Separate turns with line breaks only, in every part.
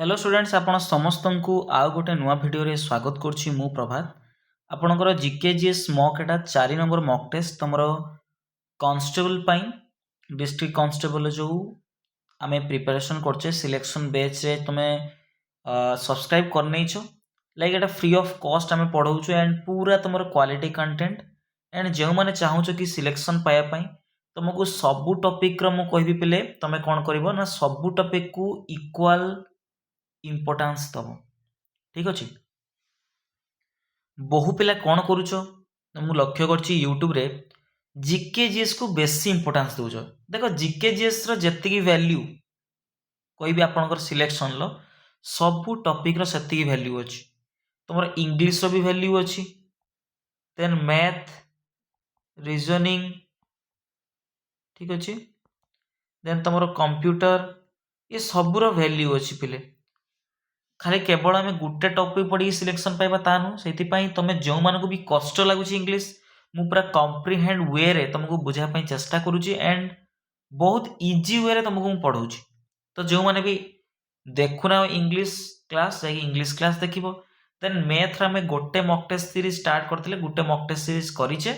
Hello students आपण समस्त को आउ गोटे नुआ भिडियो रे स्वागत करुच्ची मु प्रभात आपणकर जीकेजीएस मॉक एटा 4 नंबर मॉक टेस्ट तुमरो कांस्टेबल पाई डिस्ट्रिक्ट कांस्टेबल जो आमे प्रिपरेशन करछे सिलेक्शन बैच रे तुमे सब्सक्राइब कर नैछो like Etah free of cost आमे पढौछु एंड पूरा तुमरो क्वालिटी कंटेंट एंड जो माने चाहूछो कि सिलेक्शन पाया पाई तुमको सबु टॉपिक रो मु कहबी पिले तमे कोन करबो ना सबु टॉपिक को इक्वल इम्पोर्टान्स दब ठीक अच्छे बहु पिला कौन करुच मु लक्ष्य कर यूट्यूब रे जीकेजीएस को बेसी इम्पोर्टान्स दौच देख जीकेजीएस जी वैल्यू कहि आपंकर सिलेक्शन लो सबू टॉपिक रो सेतिकी वैल्यू अच्छी तुम इंग्लिश रो भी वैल्यू अच्छी देन मैथ रीजनिंग ठीक अच्छे देन तुम कंप्यूटर ये सबूर वैल्यू अच्छी पिले खाली केवल आम गोटे टॉपिक पढ़ी सिलेक्शन पाइबा ता नु से तुम जो मानक भी कष्ट लगुच इंग्लिश मु पूरा कम्प्रिहेंड वे रे तुमको बुझापी चेष्टा करुच्ची एंड बहुत इजी वे रे तुमको मुझे पढ़ाऊँ तो जो मैंने भी देखुना इंग्लिश क्लास जाकि इंग्लिश क्लास देखिबो देन मैथ आम गोटे मॉक टेस्ट सीरीज स्टार्ट करथिले गोटे मॉक टेस्ट सीरीज करिचे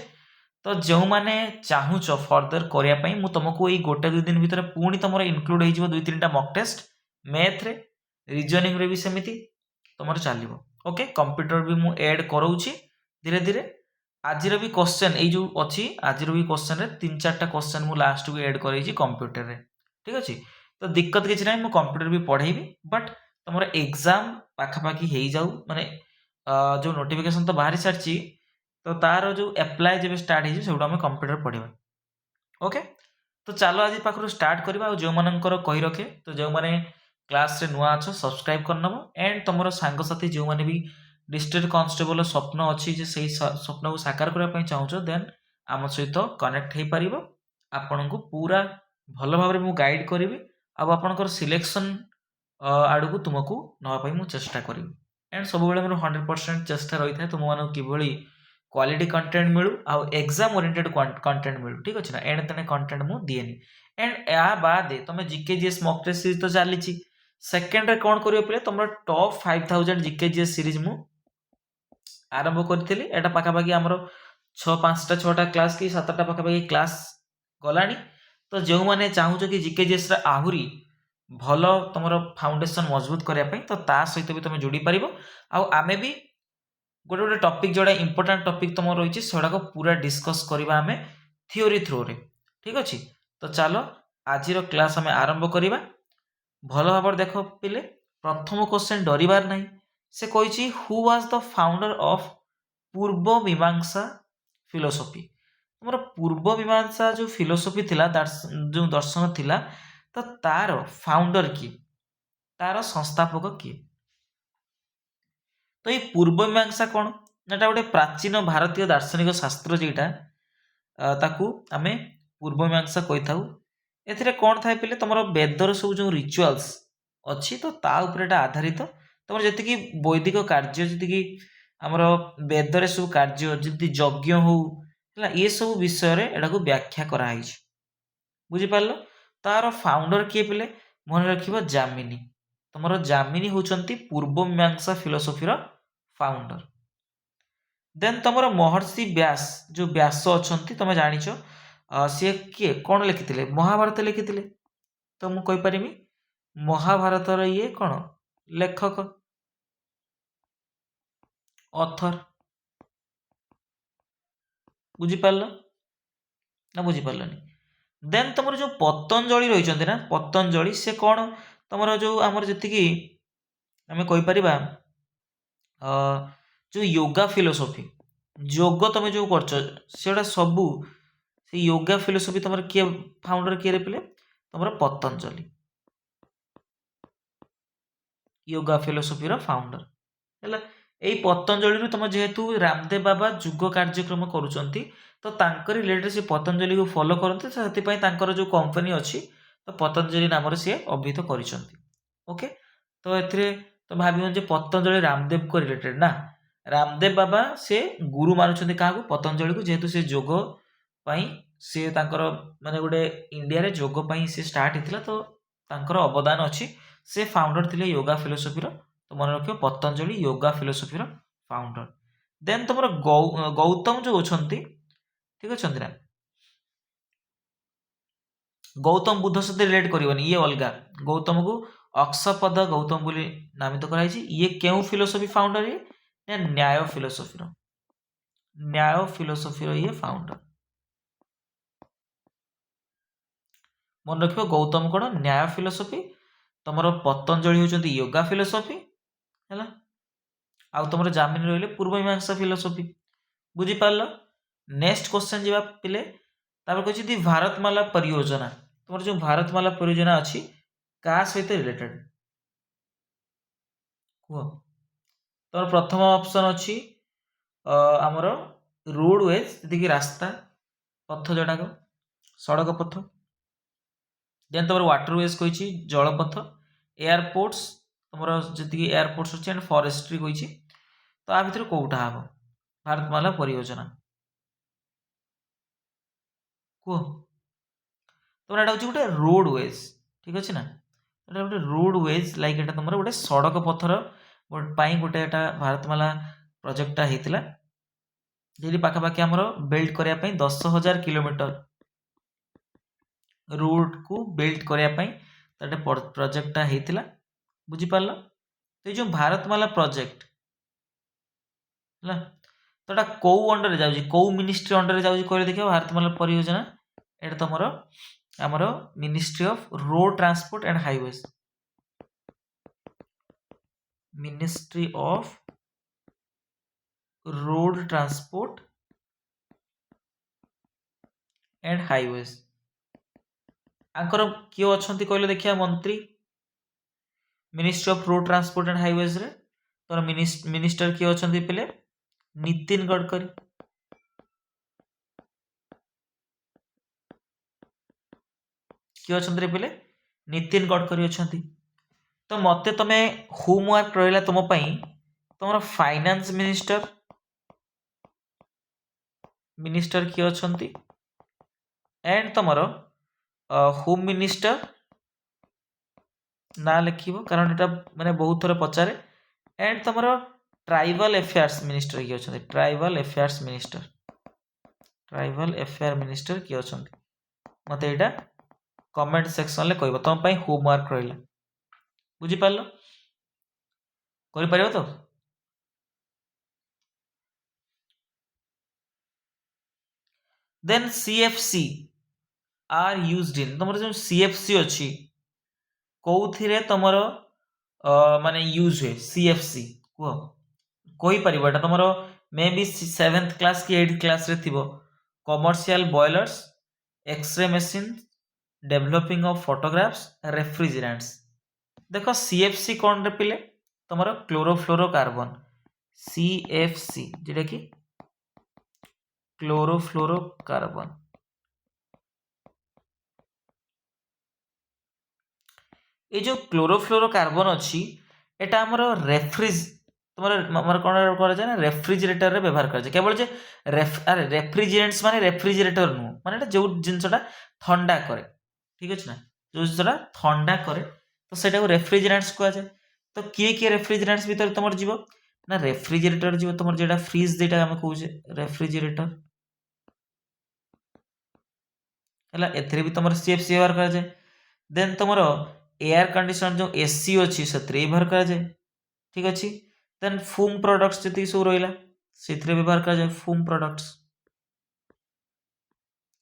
तो जो मैंने चाहूच फर्दर करने मु तुमको ये गोटे 2 दिन भितर पुणी तुम इनक्लूड हो 2-3टा मॉक टेस्ट मैथ रे रीजनिंग रे भी सेमिति तुम चलो ओके कंप्यूटर भी मु ऐड कराऊँगी धीरे धीरे आज भी क्वेश्चन ये जो अच्छी आज भी क्वेश्चन रे 3-4टा क्वेश्चन मु लास्ट को ऐड करेजी कंप्यूटर रे ठीक अच्छे तो दिक्कत किसी ना मुझे कंप्यूटर भी पढ़ेबी बट तुम एग्जाम पाखापाखि हो जाऊ माने जो नोटिफिकेशन तो बाहरी सारी तो तार जो एप्लाय जब स्टार्ट हो आम कंप्यूटर पढ़ा ओके तो चलो आज पाखर स्टार्ट करवा जो मानकर कही रखे तो जो मैंने क्लास रे नुआ अच्छ सब्सक्राइब करनब एंड तुम सांगसाथी जो मैंने भी डिस्ट्रिक्ट कांस्टेबल स्वप्न अच्छी से स्वप्न को साकार करने चाहूँ देन आम सहित कनेक्ट हो पार आपण को पूरा भल भाव में गाइड करी आपणकर सिलेक्शन आड़ को तुमको नापी मुझे चेष्टा करी एंड सब मोर 100% चेष्टा रही है तुम मानक किभली क्वालिटी कंटेंट मिलू आउ एग्जाम ओरिएंटेड कंटेंट मिलू ठीक अच्छे ना एणे तेणे कंटेंट मु दिएनी एंड या बाद तुम जीकेजीएस मॉक टेस्ट सीरीज तो चली सेकेंड रे कौन करियो पे तुम टॉप 5000 जीकेजीएस सीरीज मु आरंभ करी एटा पाखापाखि आमर 5-6टा क्लास कि 7टा पाखापाखि क्लास गलानी तो जो मैंने चाहूच कि जीकेजीएस आहरी भल तुम फाउंडेशन मजबूत करने तो ता सहित भी तुम जोड़ी पार आमे भी गोटे गोटे टॉपिक जोड़ा इंपोर्टेंट टॉपिक तुम रही है पूरा डिस्कस करवा आम थियोरी थ्रू रे ठीक अच्छे तो चलो आज क्लास आम आरंभ करवा भल भाव देख पिले प्रथम क्वेश्चन डरबार नहीं से कही who was the founder of पूर्व मीमांसा फिलोसफी तुम पूर्व मीमांसा जो फिलोसफी थिला जो दर्शन थिला तो तार फाउंडर किए तार संस्थापक किए तो ये पूर्व मीमांसा कौन ना गोटे प्राचीन भारतीय दार्शनिक शास्त्र जेटा ताकू आमे पूर्व मीमांसा कही था एथिरे कौन था पे तुम वेदर सब जो रिचुअल्स अच्छी तो ता ऊपर आधारित तुम जी वैदिक कार्य जी आमर वेदर सब कार्य जी यज्ञ हो ये सब विषय एटा को व्याख्या कराई बुझिपार तार फाउंडर किए पे मन रखिब जामिनी तुम जामिनी होचंती पूर्व मीमांसा फिलोसफी फाउंडर देन तुम महर्षि व्यास जो व्यास अच्छा तुम जाच सी किए कौन लिखी महाभारत लिखी तो मुझे कहीपरि महाभारत ये कौन लेखक ऑथर बुझिपार ना बुझिपारनी देन तुम जो पतंजलि रही ना पतंजलि से कौन तुम जो आमर जी आम कहीपर जो योगा फिलोसफी योग तुम जो कर सबू से योगा फिलोसफी तुम किए फाउंडर किए पे तुम पतंजलि योगा फिलोसफी फाउंडर है यही पतंजलि तुम जेहेतु रामदेव बाबा जुग कार्यक्रम करुँच तो तांकर रिलेटेड से पतंजलि को फॉलो करते से जो कंपनी अच्छी तो पतंजलि नाम सी अभिहित कर ओके तो ए तो भाव पतंजलि रामदेव को रिलेटेड ना रामदेव बाबा से गुरु मानुंट क्या पतंजलि को जेहेतु से जोग माने गोटे इंडिया रे जोग से स्टार्ट होता तो तांकर अवदान अच्छी से फाउंडर थिले योगा फिलोसफी तो मन रखियो Patanjali yoga philosophy founder. Then तुम गौतम जो अछंती ठीक अछंती ना गौतम बुद्ध सहित रिलेट करबनी ये अलग गौतम को अक्षपद गौतम बोली नामित कराई ये केउ फिलोसफी फाउंडर ये न्याय फिलोसफी ये फाउंडर मन रखियो गौतम कौन न्याय फिलोसफी तुम पतंजलि होचंती योगा फिलोसफी है आउ तुम जामिन रहिले पूर्व मीमांसा फिलोसफी बुझी पारल। नेक्स्ट क्वेश्चन जीवा पिले तापर कहछि भारतमाला परियोजना तुम जो भारतमाला परियोजना अच्छी क्या सहित रिलेटेड कह तुम प्रथम ऑप्शन अच्छी आमर रोडवेज जी रास्ता पथ जोड़ाक सड़क पथ देन तुम वाटरवेज कही जलपथ एयरपोर्ट्स तुम जी एयरपोर्ट्स अच्छी एंड फॉरेस्ट्री कही तो आ भर कौटा हम भारतमाला परियोजना कह तुम एटा हूँ गोटे रोडवेज ठीक अच्छे ना एटा गोटे रोडवेज लाइक एटा तुम गोटे सड़क पथर गोटे भारतमाला प्रोजेक्टा होता जी पाखापाखि आमर बिल्ड करने 10,000 किलोमीटर रोड को बिल्ड करने प्रोजेक्टा होता बुझीपार तो ये जो भारतमाला प्रोजेक्ट है तो ये कौ अंडर जाऊँगी कौ मिनिस्ट्री अंडर जाऊँगी कह देखिए भारतमाला परियोजना ये तुम आमर ministry of road transport and highways ministry of road transport and highways Anchor किए अच्छा कहले देखिए मंत्री ministry of road transport and highways रे तो मिनिस्टर किए अच्छा पे नितिन गडकरी किए अच्छा पे नितिन गडकरी अच्छा तो मत तुम होमवर्क रहा तुम तुम फाइनेंस मिनिस्टर किए अच्छा एंड तुम होम मिनिस्टर ना लिख कारण यहाँ मैंने बहुत थर पचारे एंड तुम ट्राइबल अफेयर्स मिनिस्टर किए अच्छा ट्राइबल अफेयर्स मिनिस्टर किए अच्छा मत यहाँ कमेंट सेक्शन में कह तुम होमवर्क रहा बुझीपार कर तो then CFC are used in तुम जो सीएफसी अच्छी कौथिरे तुमर माने यूज हुए सीएफसी कह पार तुम मे बी 7th क्लास कि 8th क्लास रे थिबो commercial boilers X ray machine developing of photographs refrigerants देख सीएफसी कौन रे पिले तुम क्लोरोफ्लोरोकार्बन सीएफसी जेटा कि क्लोरोफ्लोरोकार्बन ये जो क्लोरोफ्लोरोकार्बन अच्छी एटा आमर तुम कौन ना रेफ्रिजरेटर व्यवहार कर केवल जे अरे रेफ्रिजरेंट्स माने रेफ्रिजरेटर नुह माने जो जिनसा ठंडा करे ठीक अच्छे ना जो जिनसा ठंडा करे तो सेटा रेफ्रिजरेंट्स कह जाए तो किए रेफ्रिजरेंट्स भीतर तुम जीव ना रेफ्रिजरेटर जीव तुम जो फ्रिज जेटा आम कहे रेफ्रिजरेटर है एथेरे भी तुम सीएफसी व्यवहार कर जाए देन तुम एयर कंडीशन जो एसी अच्छी से व्यवहार कर जाए ठीक अच्छे देन फूम प्रोडक्ट्स जी सब रहा से व्यवहार कर जाए फूम प्रोडक्ट्स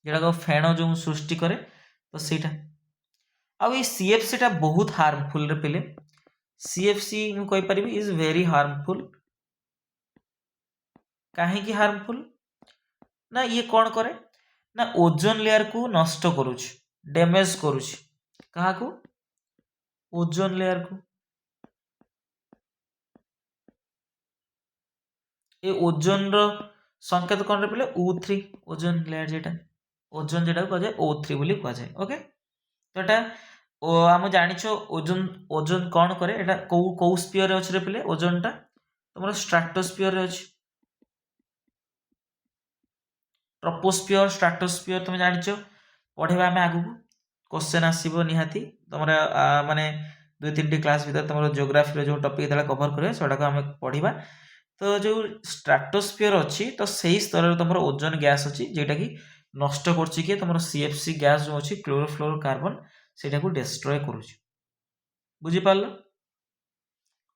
जोटा फेण जो सृष्टि करे तो सहीटा आई सीएफसी टा बहुत हार्मफुल रे पिले सीएफसी मुझे कहीपर इज वेरी हार्मफुल कहीं हार्मफुल ना ये कौन करे ना ओजोन लेयर को नष्ट करुच डैमेज करुच क्या ओजोन लेयर को ये ओजोन रो संकेत कौन रे O3 ओजोन लेयर जेटा ओजोन जेटा कह जाए O3 बोली कह जाए ओके तो एटा आम जानिछ ओजोन ओजोन कौन करे एटा कौ स्पीयर रे अछि रे पिले ओजोन टा तुम स्ट्राटोस्फीयर रे अछि ट्रोपोस्फीयर स्ट्राटोस्फीयर तुम जानिछ पढ़ेबा आम आगु क्वेश्चन आसीबो निहाती तुम माने दुई तीन क्लास भीतर तुम जियोग्राफी जो टॉपिक जो कवर करें सेटा आम पढ़ा। तो जो स्ट्राटोस्फीयर अच्छी तो सही स्तर तुम ओजोन गैस अच्छी जेटा कि नष्ट कर तुम CFC गैस जो अच्छी क्लोरोफ्लोरोकार्बन से डिस्ट्रॉय करुच्ची। बुझीपार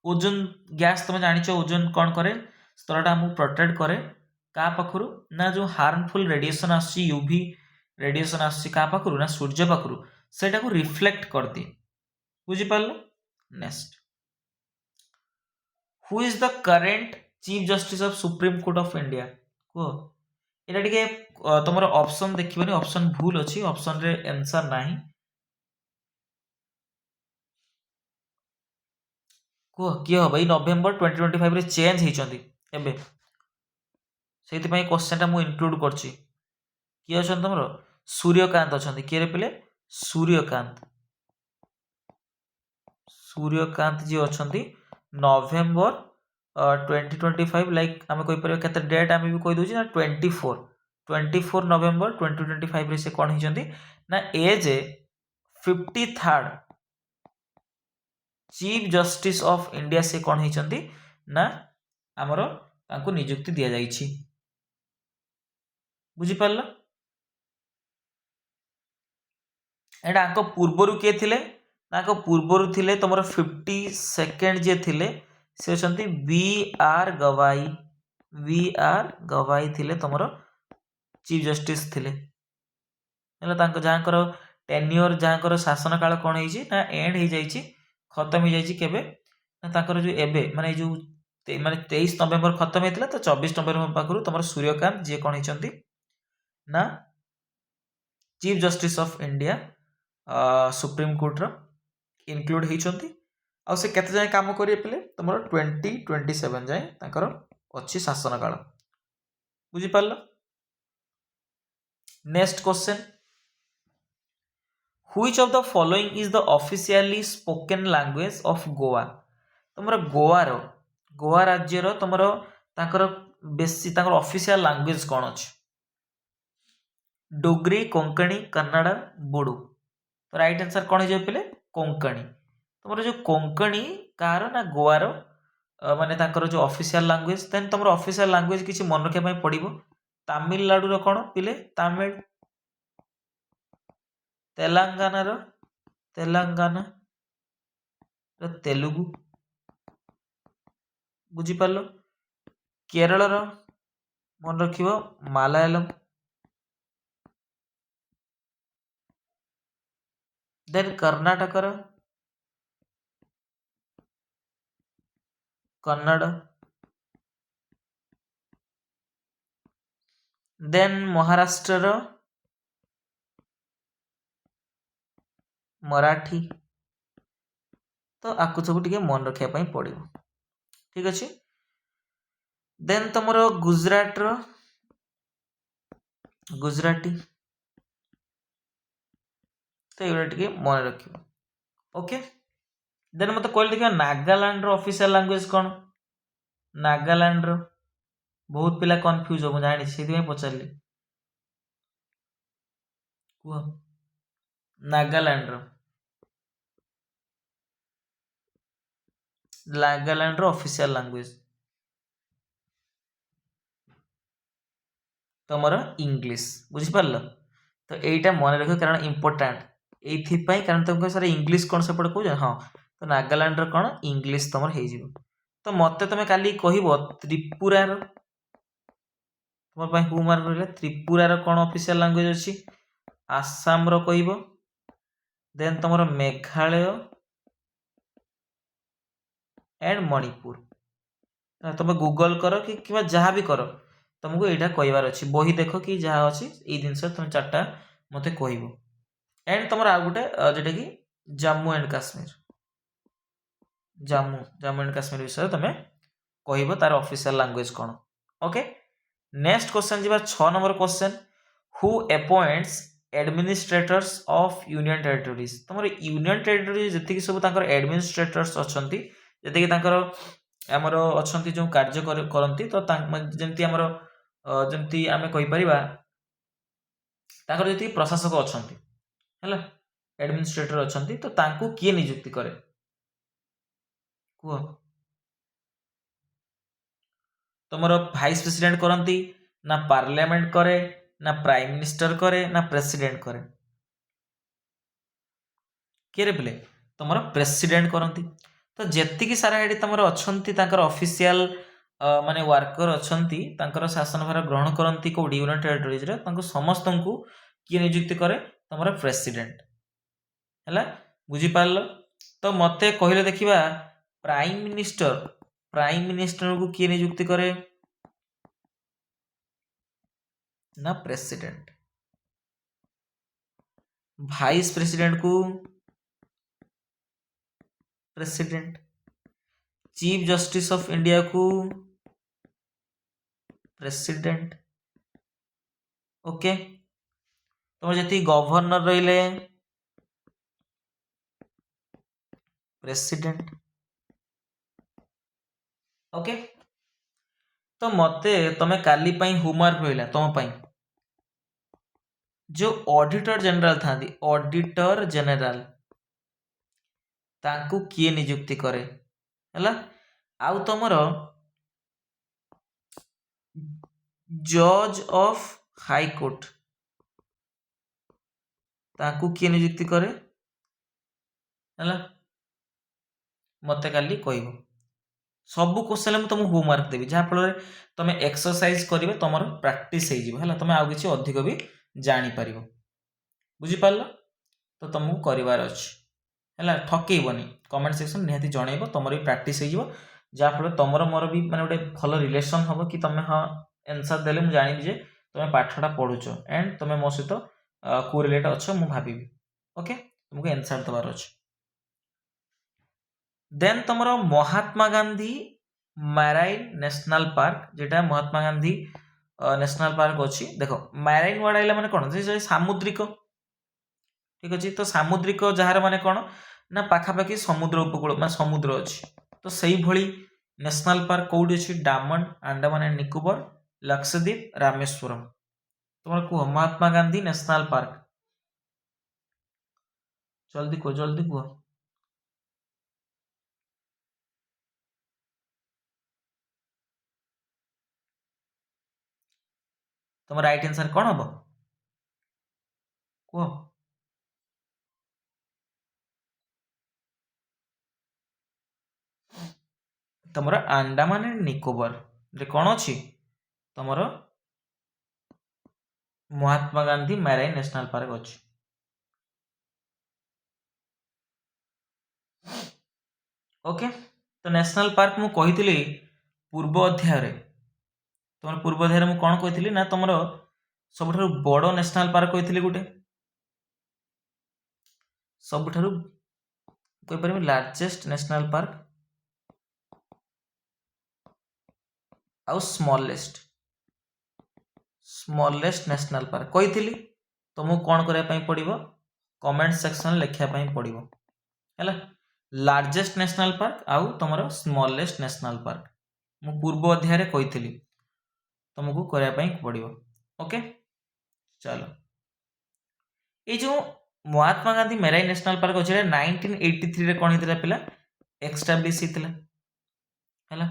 ओजोन गैस तुम जान ओजोन कौन करे स्तरटा आमको प्रोटेक्ट करे क्या पाखु ना जो हार्मफुल रेडिएशन आसुची यूवी रेडिएशन आसुची क्या पाखु ना सूर्य पाखु सेटा को रिफ्लेक्ट कर दिए। बुझीपार। Next who is the current chief justice of Supreme Court of India कह एटा टिके तुम ऑप्शन देखिबनी ऑप्शन भूल अच्छी ऑप्शन रे आंसर नाही कह किए हम ये नवेम्बर 2025 रे चेंज होती एबे से क्वेश्चन मुझे इनक्लूड करछि किए अच्छा तुम सूर्यकांत अच्छा किए पे सूर्यकांत सूर्यकांत जी अच्छा नवेम्बर 2025 लाइक आम कहीपर के डेट आम भी कहीदे ना 24 नवेम्बर 2025 रे से कौन होती ना as 53rd chief justice of India से कौन होती ना आमर तांको नियुक्ति दि जाइछि। बुझीपार एटा आंको पूर्वरु किए थिले ना पूर्वरु थिले तुम 52nd जे थिले से अच्छा BR गवाई थिले तुम चीफ जस्टिस थिले जहाँकर टेन्योर जहाँकर शासन काल कौन है एंड हो जाइए खत्म हो जाइए केबे ना जो एबे माने जो माने 23 नवेम्बर खत्म होता तो 24 नवेम्बर पाखु तुम सूर्यकांत जी कौन होती ना chief justice of India supreme court रो इनक्लूड होती आ से केते जाए काम करिए पे तुम 2027 जाए तांकर अच्छी शासन काल। बुझीपार। Next question which of the following is the officially spoken language of Goa तुम गोवा राज्यर तुम बेसी ऑफिशियल लैंग्वेज कौन अच्छी डोगरी कोंकणी कन्नड़ बोडो तो राइट आंसर कौन हो पे कोंकणी तुम जो कोंकणी कार ना गोवार माने जो ऑफिशियल लैंग्वेज देन तुम ऑफिशियल लैंग्वेज किसी मन रखा पड़ो तमिलनाडु कौन पिले तमिल तेलंगाना तेलुगु बुझीपार केरल मन रख मलयालम देन कर्नाटक कन्नड़ देन महाराष्ट्र मराठी तो आपको सब टे मन रखा पड़ो। ठीक अच्छे देन तुम गुजराटी तो ये टे मन रख। ओके देन मत कहले देखिए नागालैंड ऑफिशियल लैंग्वेज कौन नागालैंड बहुत पिला कंफ्यूज हो जानी से पचारि कह नागालैंड ऑफिशियल लैंग्वेज तुम इंग्लिश। बुझीपार तो यहीटा मन रख कारण इम्पोर्टाट ये कारण तुमको सर इंग्लिश कौन सेपटे कह हाँ तो नागालैंड कौन इंग्लिश तुम हो तो मत तुम काली कह त्रिपुरार तुम हु मार्क रहा त्रिपुरार कौन ऑफिशियल लैंग्वेज अच्छी आसाम रो कहब देन तुम मेघालय एंड मणिपुर तुम गूगल कर कि जहाँ भी कर तुमको यहाँ कहबार अच्छी बही देख कि जहाँ अच्छी ये जिनस तुम 4टा मत कह एंड तुम आ गए जोटा कि जम्मू एंड काश्मीर जम्मू एंड काश्मीर विषय तुम कह तार ऑफिशियल लैंग्वेज कौन। ओके नेक्स्ट क्वेश्चन जी 6 number question who appoints administrators of union territories तुम यूनियन टेरिटरी जी सब एडमिनिस्ट्रेटर्स अच्छा जी आमर अच्छा जो कार्य करती तो जमती आमर जमती आम कहीपर जी प्रशासक अच्छा है एडमिनिस्ट्रेटर अच्छा तो किए नियुक्ति करे କୁହ। तुमर भाइस प्रेसिडेंट करती ना पार्लियामेंट करे ना प्राइम मिनिस्टर करे ना प्रेसिडेंट करे किए पिले तुमर प्रेसिडेंट करती। तो जेतिकी सारा ये तुम अच्छा ऑफिशियल माने वर्कर अच्छा शासन भार ग्रहण करती कौटी यूनियन टेरिटोरीज समस्त को किए नियुक्ति करे तुम प्रेसिडेंट है बुझीपार। तो मते कहले देखा प्राइम मिनिस्टर को किए नियुक्ति करे ना प्रेसिडेंट। वाइस प्रेसिडेंट को president. Chief justice of India को प्रेसिडेंट। ओके तुम जी गवर्नर रहिले प्रेसिडेंट। ओके तो मते तमे काली पाई होमवर्क रहिला तुम पाई जो ऑडिटर जनरल था ऑडिटर जनरल तांकु किए नियुक्ति करे हला। आउ तमरो जज ऑफ हाई कोर्ट तांकु किए नियुक्ति करे हला। मते काली कहबो सबु क्वेश्चन में तुमको होमवर्क देवी जहाँफल तुम एक्सरसाइज करेंगे तुम प्रैक्टिस है तुम आउ कि अधिक भी जापर बुझीपार। तो तुमको करार अच्छे ठकईबनी कमेंट सेक्शन निहाती जनइब तुम भी प्रैक्टिस हो जहाँफल तुम मोर भी माने गोटे भल रिलेसन हम कि तुम हाँ एनसर देले मुझे जानी जे तुम पाठटा पढ़ुच एंड तुम मो सहित कोरिलेट अच्छ मु भावी। ओके तुमको एनसर देवार अच्छे। देन तुमर महात्मा गांधी मैराइन नेशनल पार्क जेटा महात्मा गांधी नेशनल पार्क अच्छी देख मैराइन वर्ड आइला माने कौन सामुद्रिक ठीक अच्छे। तो सामुद्रिक जार माने कौन ना पाखापाखि समुद्र उपकूल मैं समुद्र अच्छी तो सही भली नेशनल पार्क कौटी अच्छी डामन अंडमान एंड निकोबर लक्षद्वीप रामेश्वरम। तुम कह महात्मा गांधी नेशनल पार्क जल्दी कह। तुम राइट आंसर कौन हम कह। तुम अंडमान एंड निकोबर रे कौन अच्छी तुम महात्मा गांधी मैराइन नेशनल पार्क अच्छी। ओके तो नेशनल पार्क मु कही पूर्व अध्याय तुम पूर्व अध्याय मुझे कौन कही ना तुम सब बड़ नेशनल पार्क कही गोटे सब कहीपर लार्जेस्ट नेशनल पार्क आउ स्मॉलेस्ट नेशनल पार्क कही तुमको कौन करने पड़ो कमेंट सेक्शन लिखापी पड़ो है लार्जेस्ट नेशनल पार्क आउ तुम स्मॉलेस्ट नेशनल पार्क मु पूर्व अध्याय कही तुमको करने पड़ो। ओके चलो ये जो Mahatma Gandhi marine national park अच्छे 1983 रे कौन होता पिला एक्सटाब्लीश होता है।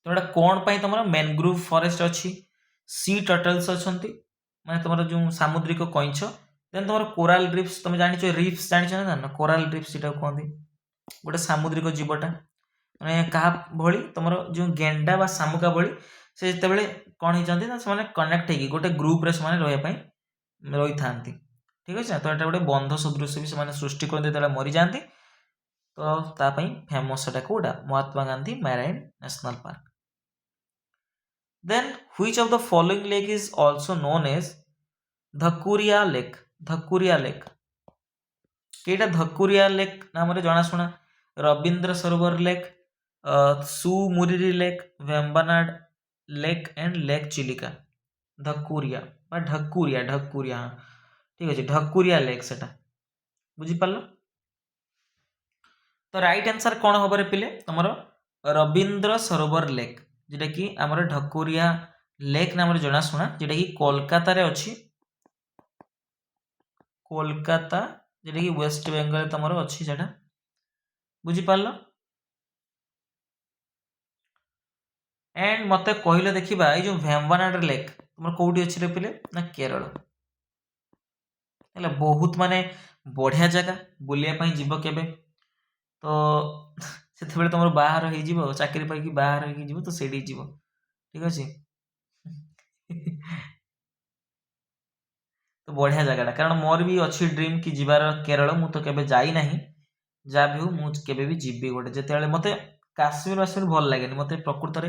तो ये कौन पाई तुम मैनग्रोव फॉरेस्ट अच्छी सी टर्टल्स अच्छा माने तुम जो सामुद्रिक कईछ देन तुम कोराल रिफ्स तुम जान रिफ्स जान कोराल रिफ्स कहते गोटे सामुद्रिक जीवटा मैंने क्या भली तुम जो गेंडा बा शामुका भली से जिते कौन होती कनेक्ट हो गोटे ग्रुप्रे से रही था ठीक अच्छे। तो ये गोटे बंध सदृश भी से सृष्टि करते मरी जाती तो तापाई फेमस से कौटा Mahatma Gandhi marine national park. Then which of the following lake is also known as Dhakuria lake. Dhakuria lake केटा धकुरिया लेक नाम जनाशुना Rabindra Sarobar lake Tsomoriri lake Vembanad lake and lake Chilika Dhakuria Dhakuria Dhakuria हाँ ठीक अच्छे ढकुरिया लेक से बुझीपार। तो राइट आंसर कौन हम पिले तुम रविंद्र सरोवर लेक जोटा कि आम ढकुरिया लेक नाम जनाशुना जोटा कि कोलकाता रे अच्छी कोलकाता जोटा कि वेस्ट बेंगल तुम अच्छी से बुझीपार। एंड मते कहले देखिबा ए जो वेम्बनाड लेक तुमर कोउठी अछि रे पिले ना केरल हेला बहुत माने बढ़िया जगह बुलिया पई जीव केबे तो सेते बेले तुमर बाहर होई जीव चाकरी पाई कि बाहर होई जीव तो सेडी जीव ठीक अछि तो बढ़िया जगहटा कारण मोर भी अच्छी ड्रीम कि जीवार केरल मु तो केबे जाई नाही जा भी हो मु केबे भी जीबी गोटे जेतेबेले मते काश्मीर वाश्मीर भल लागेनी मते प्रकृत रे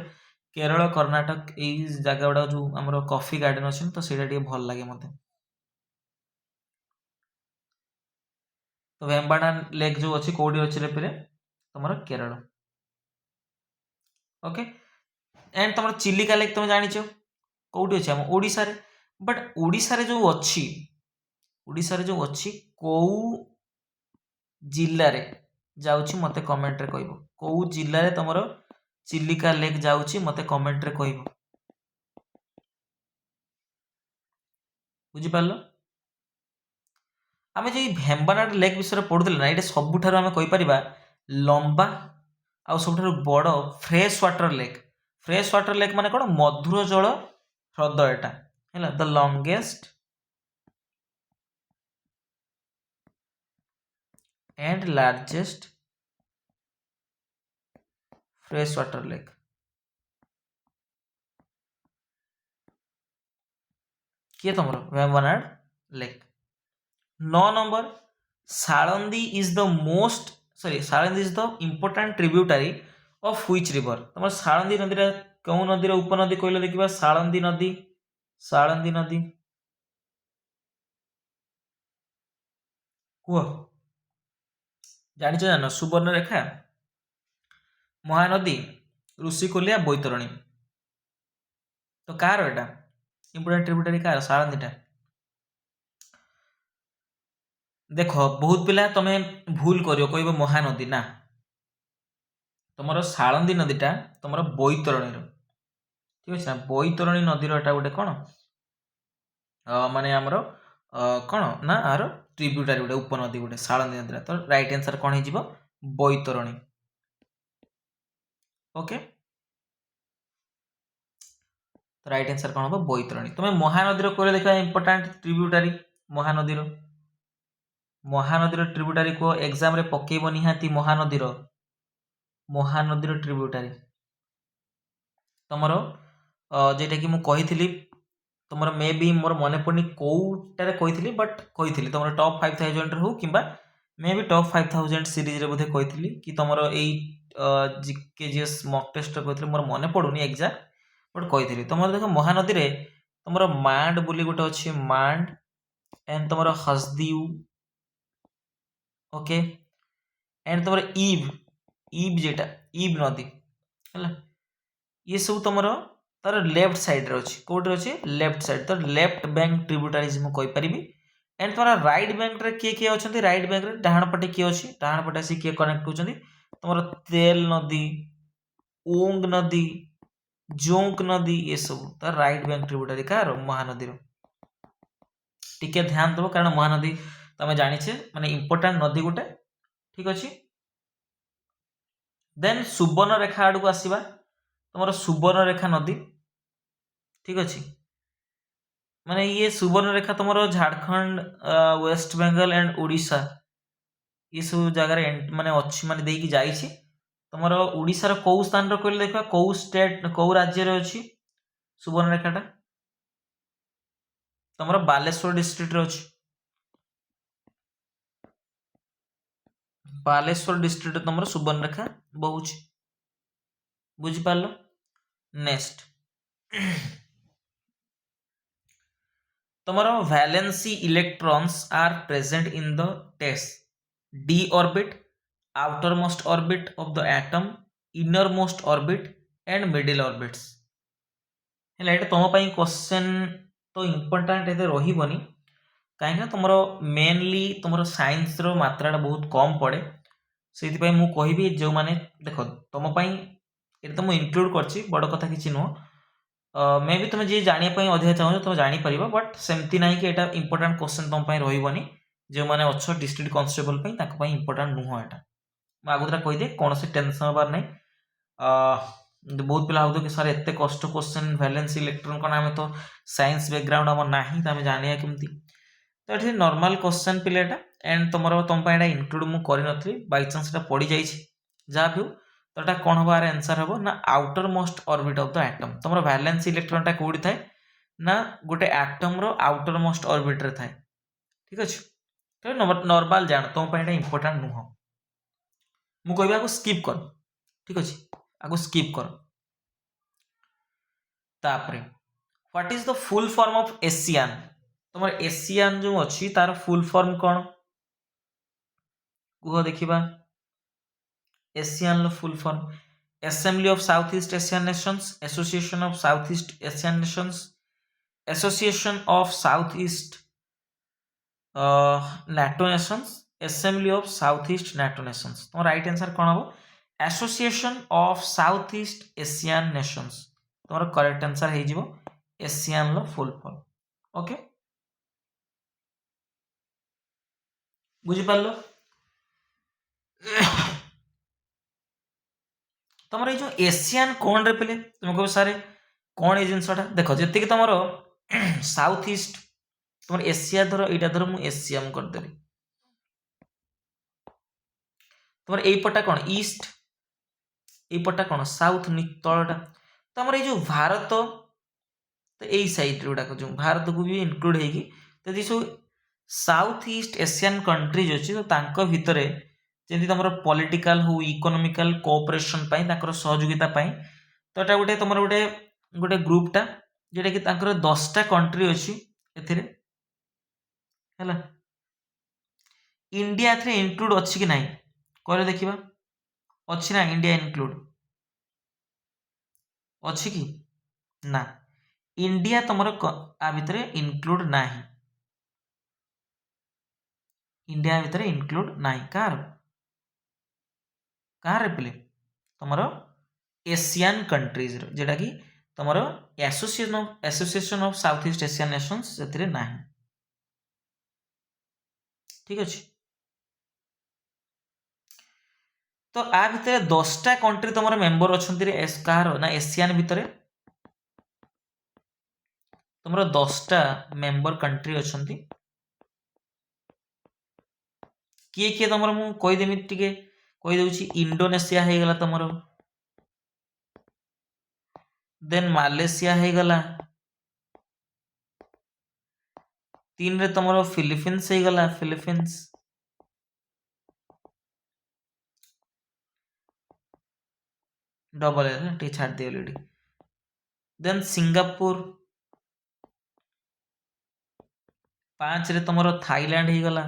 केरल कर्नाटक एई जगह गुडा जो हमर कॉफी गार्डन अछि तो सेटा ଟିକେ भल लागे मते तो वेम्बाना लेक जो अछि कोडी अछि रे पिले तमर केरल ओके एंड तमर चिलिका लेक तुम जानिछो कोडी अछि हम ओडिसा रे बट ओडिसा रे जो अछि ओडिसा रे जो अछि कोउ जिल्ला रे जाउछि मते कमेंट रे कहबो कोउ जिल्ला रे तमर चिलिका लेक जाउछि मते कमेंट रे कहबो बुझि पारलो आमे जे भेम्बानाड लेक विषय पढ़ुଥିଲେ ना एटा सबुठारु आमे कहि परिबा लंबा आ सबुठारु बड़ फ्रेश वाटर लेक माने कोन मधुर जल ह्रद एटा हैला the longest and largest fresh water lake किए तमरो Vembanad lake 9 number Salandi is the most Salandi is the important tributary of which river तमर साळंदी नदी रा कौ नदी रा उपनदी कहले देखिबा साळंदी नदी कुह जानिଛ जान सुवर्णरेखा महानदी ऋषिकुलिया बैतरणी तो कार एटा इंपोर्टेंट ट्रिब्यूटरी कार साळंदीटा देख बहुत पिला तमे भूल करियो कहबो महानदी ना तमर साळंदी नदीटा तमर बैतरणी रो ठीक अछि ना बैतरणी नदी रो एटा गोटे कोन माने हमरो कोन ना आरो ट्रिब्यूटरी गोटे उपनदी गोटे साळंदी नदी तो राइट आंसर कोन हे जिवो बैतरणी ओके तो राइट आंसर कोन हो बैतरणी तुम महानदी रो कहले देखा इंपोर्टेंट ट्रिब्यूटरी महानदी रो ट्रिब्यूटरी को एग्जाम रे पकेइबो निहाती महानदी रो ट्रिब्यूटरी तमरो जेटा कि मु कहिथिली तमरो मे बी मोर मने पड़नी कोउटारे कहिथिली बट कहिथिली तमरो टॉप 5000 रे हो किबा मे बी टॉप 5000 सीरीज रे बोधे कहिथिली कि तमरो एई जीकेजीएस मॉक टेस्ट रे कहिथिली मोर मने पडुनी एग्जैक्ट बट कहिथिली तमरो देखो महानदी रे तमरो मांड बोली गोटे अछि मांड एंड तमरो हसदीउ ओके एंड तमरो ईब जेटा ईब नदी हला ये सब तमरो तार लेफ्ट साइड रे अछि कोड रे अछि लेफ्ट साइड तो लेफ्ट बैंक ट्रिब्यूटरीज मु कहि परिबी एंड तमरा राइट बैंक रे के अछंती राइट बैंक रे डाहाण पटे के अछि डाहाण पटे से के कनेक्ट होचंती तमरो तेल नदी ओंग नदी जोंक नदी ये सब तार राइट बैंक ट्रिब्यूटरी कार महानदी रो टिके ध्यान दबो कारण महानदी तमे जानि छे माने इंपोर्टेंट नदी गोटे ठीक अछि देन सुवर्ण रेखा आडू आसीबा तमरो सुवर्ण रेखा नदी ठीक अछि माने ये सुवर्ण रेखा तमरो झारखंड वेस्ट बेंगल एंड ओडिशा ये सब जगह रे माने अछि माने देई की जाई छी तमरो ओडिसा रो को स्थान रो कहले देखा को स्टेट को राज्य रे अछि सुवर्ण रेखाटा तमरो बालेश्वर डिस्ट्रिक्ट रे अछि बालेश्वर डिस्ट्रिक्ट तमरो सुवर्ण रेखा बहुछ बुझि पालो नेक्स्ट तमरो valency electrons are present in the test d orbit outermost orbit of the atom innermost orbit and middle orbits हेला एटा तम पई क्वेश्चन तो इंपोर्टेंट एते रहिबनी काहे ना तमरो मेनली तमरो साइंस रो मात्राटा बहुत कम पड़े सेति पई मु कहिबी जो माने देखो तम पई एटा तो मु इंक्लूड करछि बड़ कथा किछि नो मे भी तुम जे जानिया पई अधिक चाहो तुम जानि परिबो बट सेमति नाही कि एटा इंपोर्टेंट क्वेश्चन तम पई रहिबनी जो माने अच्छो डिस्ट्रिक्ट कांस्टेबल पई ताको पई इंपोर्टेंट नुह एटा म आगुतरा कहि दे कोनोसी टेंशन होबार नै बहुत पिला भावुथिबे कि सर एते कष्ट क्वेश्चन वैलेंस इलेक्ट्रॉन कौन आम तो साइंस बैकग्राउंड आम ना तो आम जाना केमती तो ये नॉर्मल क्वेश्चन पिलेटा एंड तुम एटा इंक्लूड मु करी बाय चांस एटा पड़ी जाइछि जहाँ भी तो एटा कौन हम आंसर हम ना outer most orbit of the atom तुम वैलेंस इलेक्ट्रॉन टा कोडी थाए ना गोटे एटम रो आउटर मोस्ट ऑर्बिट रे थाए ठीक अछि तो नॉर्मल जान तुम एटा इंपोर्टेंट नुह मु कहबी आगु स्किप कर ठीक अछि आगु स्किप कर तापरे what is the full form of Asian तुम एशियन जो अच्छी तार फुल फॉर्म कौन कुह देखिबा Asian full form assembly of south east Asian Nations association of south east Asian Nations association of south east NATO Nations assembly of south east NATO Nations तुम right answer कौन हम association of south east Asian Nations तुम correct answer हो Asian full form okay बुझिपार तुम ये जो Asian कौन रे पे तुम कह सारे कौन ये जिनसा देख जी तुम साउथ ईस्ट तुम एशिया धर यहाँ धर मुझे एशिया करदेली तुम यपटा कौन ईस्ट यपटा कौन साउथ तलटा तुम ये जो भारत तो यही सैड गुड़ाक जो भारत को भी इनक्लूड होगी सब साउथ ईस्ट एशियन कंट्रीज अच्छी तो भितर जमी तुम पॉलिटिकल हो इकोनॉमिकल कोऑपरेशन सहयोगिता तो यहाँ गोटे तुम गोटे गोटे ग्रुपटा जोटा कि 10टा कंट्री अच्छी है इंडिया एथे इनक्लूड अच्छी कि नहीं कहले देखा अच्छी ना इंडिया इनक्लूड अच्छी कि ना इंडिया तुम आ भितर इनक्लूड ना इंडिया भितर इनक्लूड ना कार कहाँ पे तुम एशियन कंट्रीज जोटा कि तुम association of south east Asian Nations से ना ठीक अच्छे तो आ भितर 10टा कंट्री तुम मेंबर अच्छा कहार ना एशियन भितर तुम 10टा मेंबर कंट्री अच्छा किए किए तुम मुझे कहीदेमी टे कहीदे इंडोनेशिया हो गला तुम देन मालेशिया हो गला 3 रे तुम फिलिपीन्स हो गला फिलिपीन्स डबल टे छाड़ दिए देन सिंगापुर 5 रे तुम थाईलैंड हो गला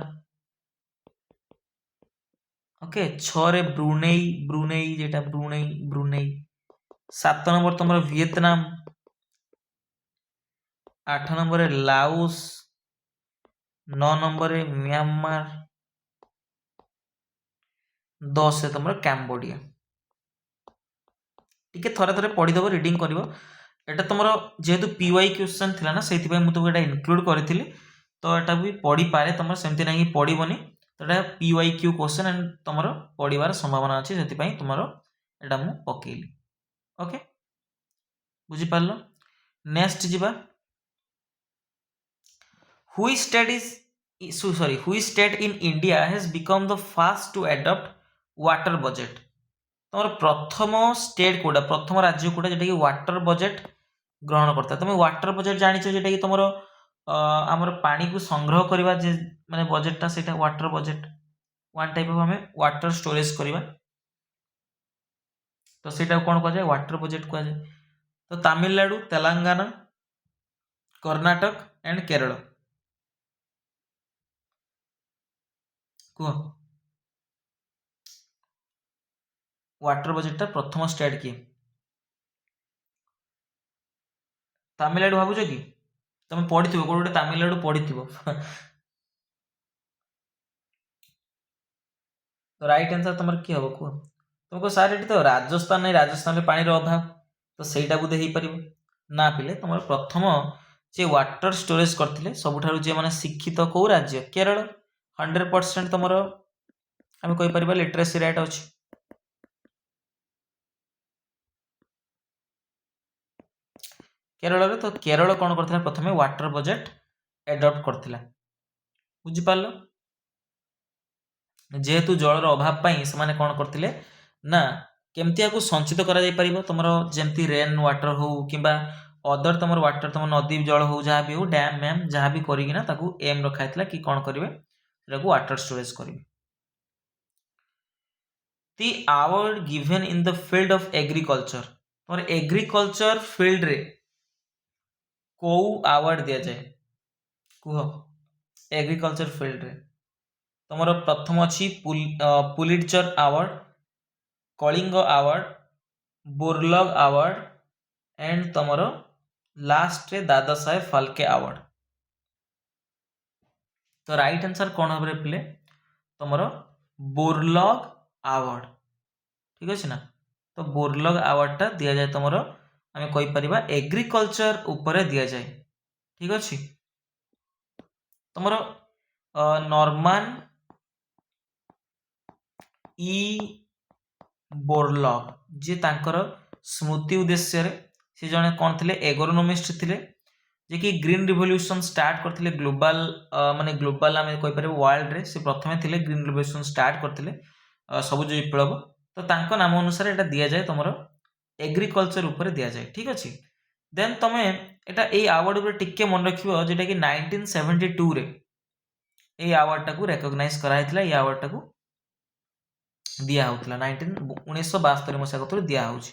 ओके 6 रे ब्रुनेई ब्रुनेई जेटा ब्रुनेई ब्रुनेई 7 नंबर तुम Vietnam 8 number Laos 9 number Myanmar 10 से तुम कैम्बोडिया टिके थरे थरे पढ़ीदेव रिडिंग कर एटा तुम जेहेतु पीवाई क्वेश्चन थिला ना से तुमको इनक्लूड करी तो यहाँ भी पढ़ी पारे तुम सेमती ना पड़ोनी तो यहाँ पीवाई क्यू क्वेश्चन एंड तुम पढ़ार संभावना अच्छी से तुम यहाँ मुझे पकेली ओके बुझीपार नेक्स्ट जीवा which state is sorry which state in India has become the fast to adopt water budget तुम प्रथम स्टेट कोड़ा प्रथम राज्य कोड़ा जोटा कि वाटर बजेट ग्रहण करता तुम वाटर बजेट जानिछ जोटा कि तुम आमर पानी को संग्रह करवा जे माने बजेटटा सेटा water budget one type of हमें वाटर स्टोरेज करवा तो सेटा कौन कह जाए वाटर बजेट कह जाए तो तमिलनाडु तेलंगाना कर्नाटक एंड केरल कह वाटर बजेटटा प्रथम स्टेट किए तमिलनाडु भावुच कि तुम पढ़ी कौन गोटे तमिलनाडु पढ़ी तो राइट आंसर तुम किए हम कह तुमको सार ये तो राजस्थान नहीं राजस्थान में पानी अभाव तो सहीटा बोधे हो पार ना पिले तुम प्रथम जे वाटर स्टोरेज करते सबुठ जे मैंने शिक्षित कौ राज्य केरल 100% तुम आम कहीपर लिटरेसी रेट अच्छी केरल रे तो केरल कौन करथिला प्रथमे वाटर बजेट एडॉप्ट करथिला बुझि पारलो जेहेतु जलर अभाव पाई से कौन करथिले ना केमती आकु संचित करा जाई परिबो तुमरो जेमती रेन वाटर हो किबा अदर तुम वाटर तुम नदी जल हो जहाँ भी हो डैम मैम जहाँ भी करिकिना ताकू एम रखाइथिला कि कौन करिवे सेटाकू वाटर स्टोरेज करिवे the award given in the field of agriculture और एग्रीकल्चर फील्ड रे को अवार्ड दिया जाए कुह एग्रीकल्चर फील्ड रे तुमर प्रथम अच्छी Pulitzer award Kalinga award Borlaug award and तुमर लास्ट रे दादा साहेब फाल्के अवार्ड तो राइट आंसर कौन हम पिले तुमर बुर्लग अवार्ड ठीक अच्छे ना तो बुर्लग अवार्डटा दि जाए तुम आम कहीपर एग्रीकल्चर उपरे दि जाए ठीक अच्छे तुम नॉर्मान ई बोरलग जी तांकर स्मृति उद्देश्य से जने कौन थे एग्रोनोमिस्ट थे जे कि ग्रीन रिवोल्यूशन स्टार्ट करते ग्लोबल माने ग्लोबल आम कहीपर वर्ल्ड रे से प्रथमे थे ग्रीन रिवोल्यूशन स्टार्ट करते सबुज विप्लव तो तांको नाम अनुसार एटा दिया जाए तुम एग्रीकल्चर ऊपर दिया जाए ठीक अच्छे देन तुम एटा ए अवार्ड ऊपर टिके मन रखिबो जेटा कि 1972 रे ए अवार्ड टाकू रिकॉग्नाइज कराइथिला ए अवार्ड टाकू दिया होतला 1972 मसिया कतरो दिया होछि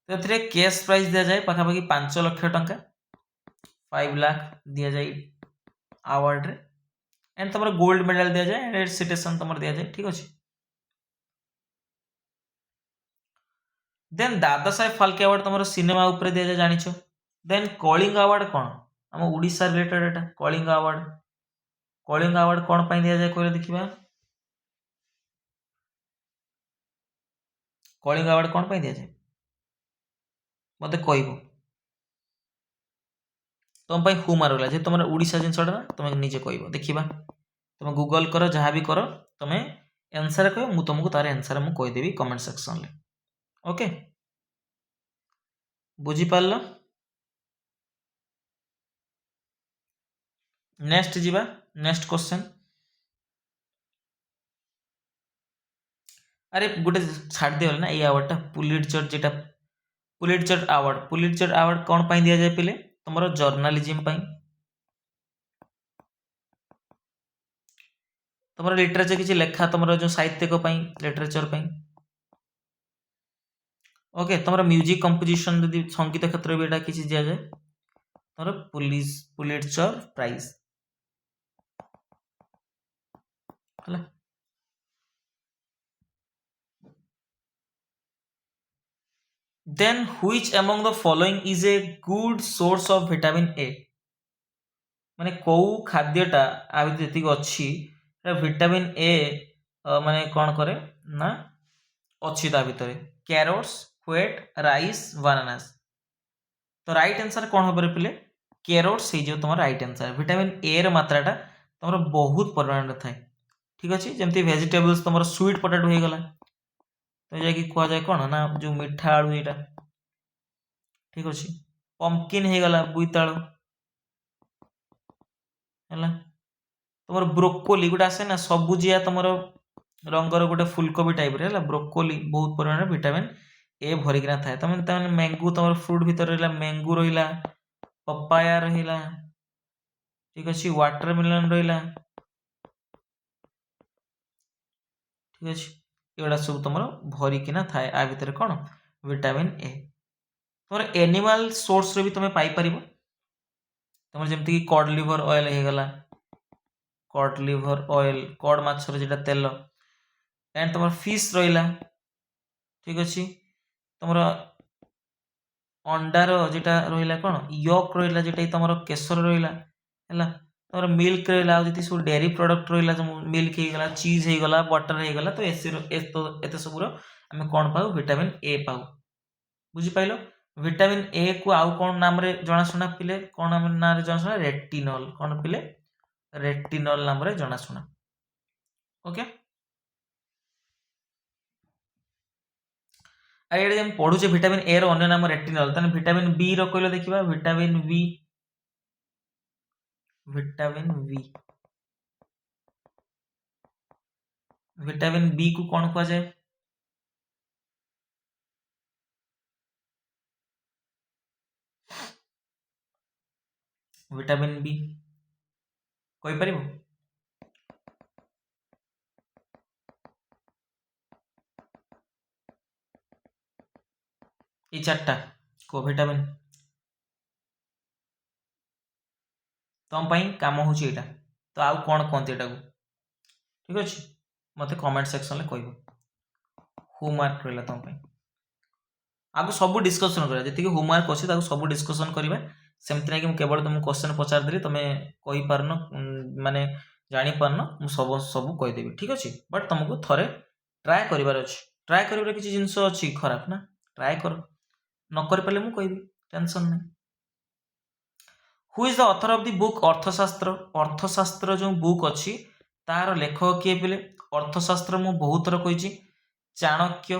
तो एथिरे कैश प्राइस दिया जाए पाखापाखि 5 लाख टंका 5 लाख दिया जाए अवार्ड रे एंड तुम गोल्ड मेडल दिया जाए एंड सिटेशन तुम दिया जाए ठीक अच्छे देन दादा साहेब फाल्के अवार्ड तुम सिनेमा ऊपर दिया जाए जानिछ देन कलिंग अवार्ड कौन आम ओडिशा रिलेटेड एटा कलिंग अवार्ड कौन पाई दिया जाए कहले देखिबा कलिंग अवार्ड कौन पाई दिया जाए मते कहबो तुम पाई हु मारला जे तुम ओडिशा जिनसडा ना तुम निजे कहबो देखिबा तुम गूगल करो जहाँ भी करो तुम आंसर कह मु तुमको तार आंसर मु कह देबी कमेंट सेक्शन ले ओके बुझी पारलो नेक्स्ट जीवा नेक्स्ट क्वेश्चन अरे गोटे छाड़ दियो ना ये अवार्ड पुलिट्जर जेटा पुलिट्जर अवार्ड कौन पाई दिया जाए पिले तुमरो जर्नलिज्म पाई तुम लिटरेचर किसी लेखा तुम जो साहित्य को पाई लिटरेचर पाई ओके तुम म्यूजिक कंपोजिशन यदि संगीत क्षेत्र में एटा किसी दिया जाए तुम पुलिट्जर प्राइज हला then which among the following is a good source of vitamin A माने को खाद्यटा आ जति अच्छी विटामिन ए माने कौन करे ना अच्छी ता भितर कैरोट्स व्हेट राइस बनानास तो राइट आंसर कौन हम पिले कैरोट्स हो तुम राइट आंसर विटामिन ए र मात्राटा तुम बहुत परिमाण थाए ठीक अच्छे जमती वेजिटेबल्स तुम स्वीट पोटैटो हो गला तो जाकि कह जाए कौन ना जो मिठा आलू यहाँ ठीक अच्छे पंपकिन हो गला बोईतालु है तुम ब्रोकोली गोटे आसे ना सबुजिया तुम रंगर गोटे फुलकोबी टाइप रे ब्रोकोली बहुत परिमाण विटामिन ए भरिकिना थाए तुम मैंगो तुम फ्रूट भीतर रहा मैंगो रहा पपाया रहा ठीक अच्छे वाटरमेलन रहा ठीक अच्छे एगुड़ा सब तुम भरिकिना थाए आ भितर कौन विटामिन ए तुम एनिमल सोर्स रे भी तुम पाइपर तुम जमती कड लिवर ऑयल होगला कड लिवर ऑयल कड माछर जेटा तेल एंड तुम फिश रहा ठीक अच्छे तुम अंडार जेटा रहा कौन यक रहा जेटा तुम केसर रहा है तुम मिल्क रहा जी सब डेयरी प्रोडक्ट रहा मिल्क होगला चीज होगला बटर होगला तो एत सब आम कौन पाऊ विटामिन ए पाऊ बुझिपाल विटामिन ए को आउ कौन नाम रे जनाशुना पिले कौन नाम जनाशुना रेटिनल कौन पिले रेटिनल नाम रे जनाशुना ओके ଆରେ ଏଇଟା ଯେମିତି ପଢୁଛେ ଭିଟାମିନ୍ ଏ ର ଅନ୍ୟ ନାମ ରେଟିନଲ, ତାହେଲେ ଭିଟାମିନ୍ ବି ର କହିଲ ଦେଖିବା, vitamin B, vitamin B, vitamin B କୁ କଣ କୁହାଯାଏ? ଭିଟାମିନ୍ ବି କହିପାରିବ? এই ଚାରିଟା କୋ ଭିଟାମିନ୍ ତମ ପାଇଁ କାମ ହଉଛି ଏଇଟା, ତ ଆଉ କଣ କହନ୍ତି ଏଟାକୁ? ଠିକ ଅଛି, ମତେ କମେଣ୍ଟ ସେକ୍ସନରେ କହିବ। ହୋମୱାର୍କ ରହିଲା ତମ ପାଇଁ, ଆଗକୁ ସବୁ ଡିସ୍କସନ କରିବା, ଯେତିକି ହୋମୱାର୍କ ଅଛି ତାକୁ ସବୁ ଡିସ୍କସନ କରିବା। ସେମିତି ନାହିଁ କି ମୁଁ କେବଳ ତୁମକୁ କ୍ୱେଶ୍ଚନ ପଚାରିଦେଲି ତମେ କହିପାରୁନ, ମାନେ ଜାଣିପାରୁନ, ମୁଁ ସବୁ କହିଦେବି, ଠିକ ଅଛି। ବଟ୍ ତମକୁ ଥରେ ଟ୍ରାଏ କରିବାର ଅଛି। ଟ୍ରାଏ କରିବାର କିଛି ଜିନିଷ ଅଛି ଖରାପ ନା, ଟ୍ରାଏ କର, ନ କରିପାରିଲେ ମୁଁ କହିବି, ଟେନସନ ନାହିଁ। Who is the author of the book Arthashastra? Arthashastra ଯେଉଁ ବୁକ୍ ଅଛି ତାର ଲେଖକ କିଏ ପିଲେ? ଅର୍ଥଶାସ୍ତ୍ର ମୁଁ ବହୁତ ଥର କହିଛି, ଚାଣକ୍ୟ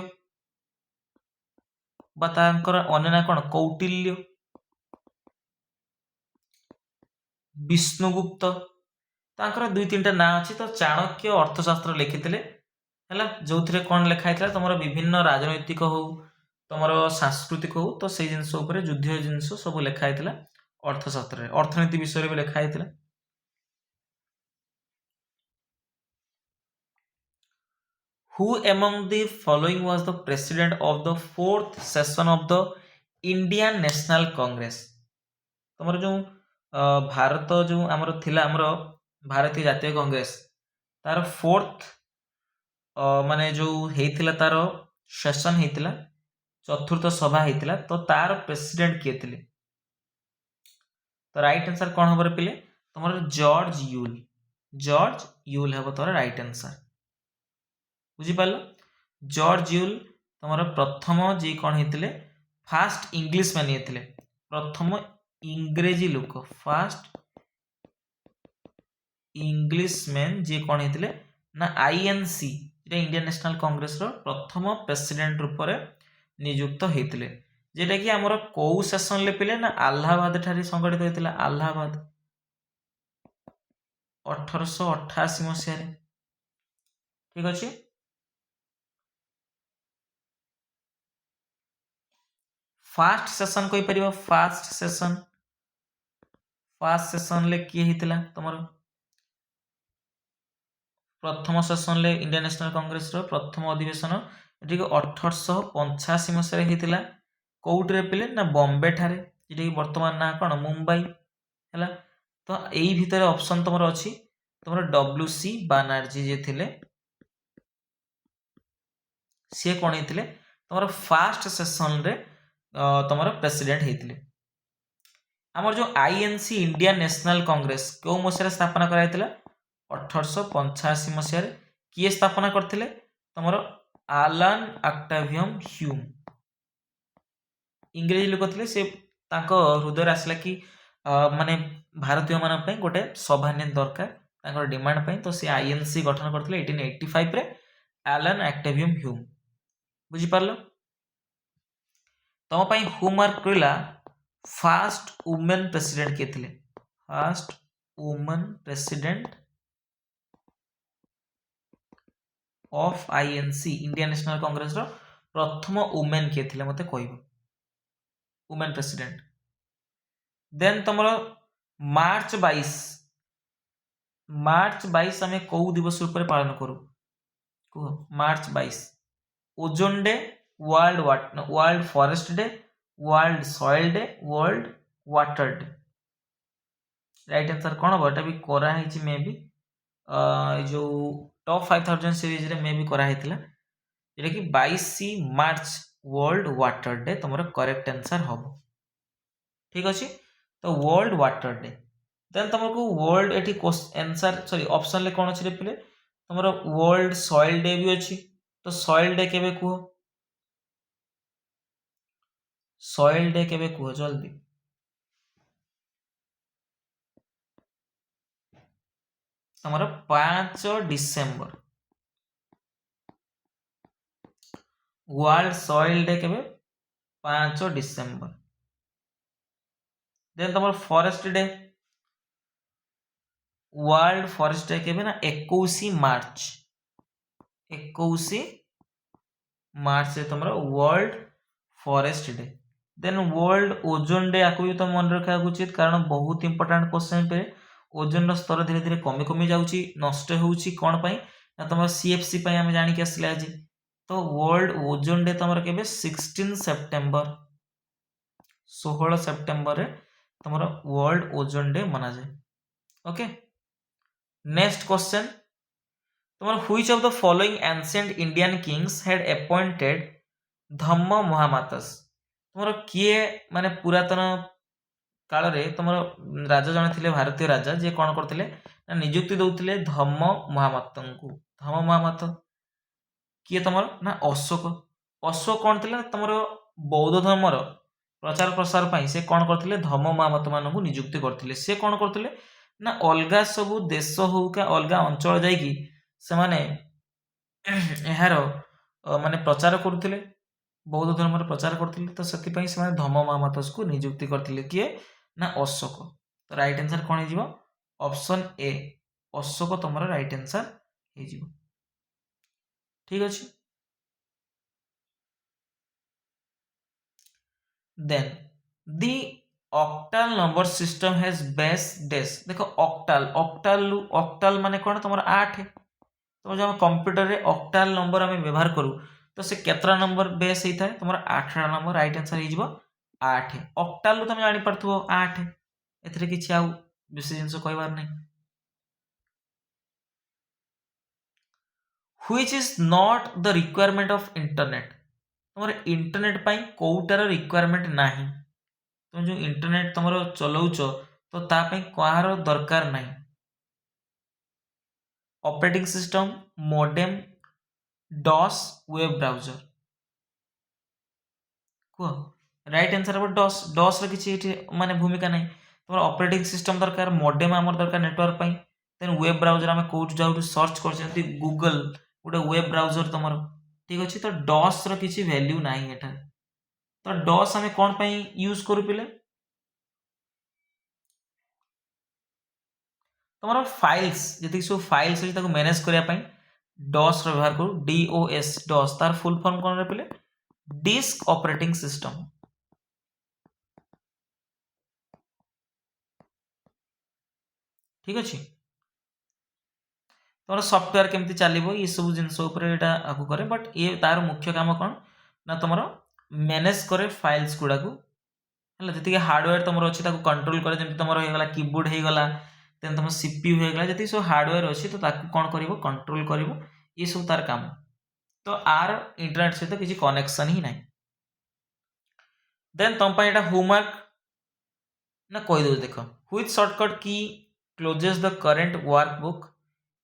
ବା ତାଙ୍କର ଅନ୍ୟ ନାଁ କଣ, କୌଟିଲ୍ୟ, ବିଷ୍ଣୁଗୁପ୍ତ, ତାଙ୍କର ଦୁଇ ତିନିଟା ନାଁ ଅଛି। ତ ଚାଣକ୍ୟ ଅର୍ଥଶାସ୍ତ୍ର ଲେଖିଥିଲେ ହେଲା, ଯୋଉଥିରେ କଣ ଲେଖା ହେଇଥିଲା, ତମର ବିଭିନ୍ନ ରାଜନୈତିକ ହଉ, ତମର ସାଂସ୍କୃତିକ ହଉ, ତ ସେଇ ଜିନିଷ ଉପରେ ଯୁଦ୍ଧ ଜିନିଷ ସବୁ ଲେଖା ହେଇଥିଲା ଅର୍ଥଶାସ୍ତ୍ରରେ। ଅର୍ଥନୀତି ବିଷୟରେ ବି ଲେଖା ହେଇଥିଲା। Who among the following was the president of the fourth session of the Indian National Congress? ତମର ଯୋଉ ଭାରତ ଯୋଉ ଆମର ଥିଲା, ଆମର ଭାରତୀୟ ଜାତୀୟ କଂଗ୍ରେସ, ତାର ଫୋର୍ଥ ମାନେ ଯୋଉ ହେଇଥିଲା, ତାର ସେସନ ହେଇଥିଲା, ଚତୁର୍ଥ ସଭା ହେଇଥିଲା, ତ ତାର ପ୍ରେସିଡେଣ୍ଟ କିଏ ଥିଲେ? ତ ରାଇଟ୍ ଆନ୍ସର କଣ ହବ ପିଲେ? ତମର ଜର୍ଜ ୟୁଲ୍, ଜର୍ଜ ୟୁଲ୍ ହେବ ତମର ରାଇଟ୍ ଆନ୍ସର। ବୁଝିପାରିଲ? ଜର୍ଜ ୟୁଲ୍ ତମର ପ୍ରଥମ ଯିଏ କଣ ହେଇଥିଲେ, ଫାଷ୍ଟ ଇଂଲିଶ ମ୍ୟାନ୍ ଇଏ ଥିଲେ, ପ୍ରଥମ ଇଂରେଜୀ ଲୋକ, ଫାଷ୍ଟ ଇଂଲିଶ ମ୍ୟାନ୍ ଯିଏ କଣ ହେଇଥିଲେ ନା ଆଇଏନସି, ଯେଟା ଇଣ୍ଡିଆନ୍ ନ୍ୟାସନାଲ କଂଗ୍ରେସର ପ୍ରଥମ ପ୍ରେସିଡେଣ୍ଟ ରୂପରେ ନିଯୁକ୍ତ ହେଇଥିଲେ, ଯେଟା କି ଆମର କୋଉ ସେସନରେ ପିଲେ ନା ଆହ୍ଲାବାଦ ଠାରେ ସଂଗଠିତ ହେଇଥିଲା, ଆହ୍ଲାବାଦ 1888 ମସିହାରେ। ଠିକ ଅଛି, ଫାଷ୍ଟ ସେସନ କହିପାରିବ? ଫାଷ୍ଟ ସେସନ, ଫାଷ୍ଟ ସେସନରେ କିଏ ହେଇଥିଲା ତମର? ପ୍ରଥମ ସେସନରେ ଇଣ୍ଡିଆନ୍ ନ୍ୟାସନାଲ କଂଗ୍ରେସର ପ୍ରଥମ ଅଧିବେଶନ ଏଠିକି 1885 ମସିହାରେ ହେଇଥିଲା। କୋଉଠିରେ ପିଲେ ନା ବମ୍ବେ ଠାରେ, ଯେଟାକି ବର୍ତ୍ତମାନ ନା କଣ ମୁମ୍ବାଇ ହେଲା। ତ ଏଇ ଭିତରେ ଅପସନ ତମର ଅଛି, ତମର WC ବାନାର୍ଜୀ ଯିଏ ଥିଲେ, ସିଏ କଣ ହେଇଥିଲେ ତମର ଫାଷ୍ଟ ସେସନରେ ତମର ପ୍ରେସିଡେଣ୍ଟ ହେଇଥିଲେ। ଆମର ଯୋଉ ଆଇଏନସି ଇଣ୍ଡିଆନ୍ ନ୍ୟାସନାଲ କଂଗ୍ରେସ କେଉଁ ମସିହାରେ ସ୍ଥାପନା କରାଯାଇଥିଲା? 1885 ମସିହାରେ। କିଏ ସ୍ଥାପନା କରିଥିଲେ? ତମର ଆଲାନ ଅକ୍ଟାଭିୟମ ହ୍ୟୁମ, ଇଂରେଜୀ ଲୋକ ଥିଲେ। ସେ ତାଙ୍କ ହୃଦୟରେ ଆସିଲା କି ମାନେ ଭାରତୀୟ ମାନଙ୍କ ପାଇଁ ଗୋଟେ ସଭା ଦରକାର, ତାଙ୍କର ଡିମାଣ୍ଡ ପାଇଁ, ତ ସେ ଆଇଏନସି ଗଠନ କରିଥିଲେ 1885 ରେ, ଆଲାନ ଅକ୍ଟାଭିୟମ ହ୍ୟୁମ। ବୁଝିପାରିଲ? ତମ ପାଇଁ ହୋମୱାର୍କ ରହିଲା, ଫାଷ୍ଟ ଓମେନ୍ ପ୍ରେସିଡେଣ୍ଟ କିଏ ଥିଲେ? First women president of INC, Indian national କଂଗ୍ରେସର ପ୍ରଥମ ଓମେନ୍ କିଏ ଥିଲେ ମତେ କହିବ? Women president. ଦେନ୍ ତମର ମାର୍ଚ୍ଚ 22, ମାର୍ଚ୍ଚ 22 ଆମେ କୋଉ ଦିବସ ରୂପରେ ପାଳନ କରୁ କୁହ? March 22 ozone day, world forest day, world soil day, world water day. Right answer କଣ ହବ? ଏଟା ବି କରାହେଇଛି ମେ ବି ଏଇ ଯୋଉ ଟପ୍ 5000 ସିରିଜରେ ମେ ବି କରାହେଇଥିଲା, যেটা কি 22 মার্চ ওয়ার্ল্ড ওয়াটার ডে তোমার করেক্ট आंसर হব। ঠিক আছে, তো ওয়ার্ল্ড ওয়াটার ডে। দেন তোমাকে ওয়ার্ল্ড এটি आंसर সরি অপশন লে কোন আছে রে পিলে? তোমার ওয়ার্ল্ড সয়েল ডে বি ଅଛି, তো সয়েল ডে কেবে কুহ? সয়েল ডে কেবে কুহ জলদি? ଆମର 5 ଡିସେମ୍ବର। वर्ल्ड सॉइल डे केबे 5 डिसेंबर। देन तुम forest day, world forest day केबे ना 21 मार्च। 21 मार्च से तुम world forest day. Then world ozone day, आपको भी तुम मन रखा उचित कारण बहुत इंपोर्टेंट क्वेश्चन पे ओजोन स्तर धीरे धीरे कमी कमी जाउची, नष्ट होउची कोन पई ना तुम सीएफसी पई हम जानि के आसले आज। तो वर्ल्ड ओजोन डे तुम केबे 16 सेप्टेम्बर, 16 सेप्टेम्बर रे तुम वर्ल्ड ओजोन डे मना जाए। ओके, नेक्स्ट क्वेश्चन तुम which of the following ancient Indian kings had appointed Dhamma Mahamatras. तुम किए माने पुरातन काल रे तुम राजा जने थिले भारतीय राजा जे कोन करथिले ना नियुक्ति दउथिले धम्म महामातंकु। धम्म महामात किए तुम ना अशोक। अशोक कौन थे तुम बौद्ध धर्मर प्रचार प्रसार पाई से कौन करथिले धम्म महामत मानकु नियुक्ति करथिले। से कौन करथिले ना अलगा सबु देश हो का अलगा अंचल जाइकी से माने एहार माने प्रचार करथिले, बौद्ध धर्मर प्रचार करथिले। तो सेति पई से माने धम्म महामतस को नियुक्ति करथिले किए ना अशोक। तो राइट आंसर कौन हो जिवो ऑप्शन ए अशोक तुमरा राइट आंसर हो जिवो। ठीक अछि। Then the octal number system has base डेस। देखो ऑक्टाल ऑक्टाल ऑक्टाल माने कौन तुम 8। तुम जो कंप्यूटर रे ऑक्टाल नंबर आम व्यवहार करूँ तो से केतरा नंबर बेस होता है तुम 8 नंबर राइट आंसर हो 8। ऑक्टाल तुम जानी पारथुओ 8 एथिरे किछि आउ बेसी जिंस कहबार नहीं। Which is not the requirement of internet. तुम इंटरनेट पाई कोउटार रिक्वायरमेंट नाही। तुम जो इंटरनेट तुम चलाउच तो तापाई कहार दरकार नहीं। Operating system, modem, DOS, web browser कह राइट आंसर हम डॉस। डॉस रे किछि माने भूमिका नहीं। तुम ऑपरेटिंग सिस्टम दरकार, मोडेम आमर दरकार नेटवर्क पाई। देन वेब ब्राउजर आम कोउट जाउ सर्च करछंती गूगल गोटे वेब ब्राउजर तुमर। ठीक अछि। तो डॉस रो किछि वैल्यू नाही एटा। तो डॉस आम कोन पई यूज करू पिले तुम फाइल्स जी सब फाइल्स अच्छी मैनेज करने डॉस व्यवहार करूँ। डीओएस डॉस तार फुल फॉर्म कौन पे डिस्क ऑपरेटिंग सिस्टम। ठीक अच्छे। तुम सॉफ्टवेयर केमती चलो ये सब जिनस आगू करे बट ये तार मुख्य काम कौन ना तुम मैनेज करे फाइल्स गुड़ा को है जी हार्डवेयर तुम अच्छी कंट्रोल करे जमी तुम होगा कीबोर्ड होगा देन तुम सीपीयू होगा जी सब हार्डवेयर अच्छी तो कौन कर कंट्रोल कर ये सब तार काम। तो आर इंटरनेट सहित किसी कनेक्शन ही ना। देन तुम यहाँ होमवर्क ना कहीदे देख which shortcut key closes the current workbook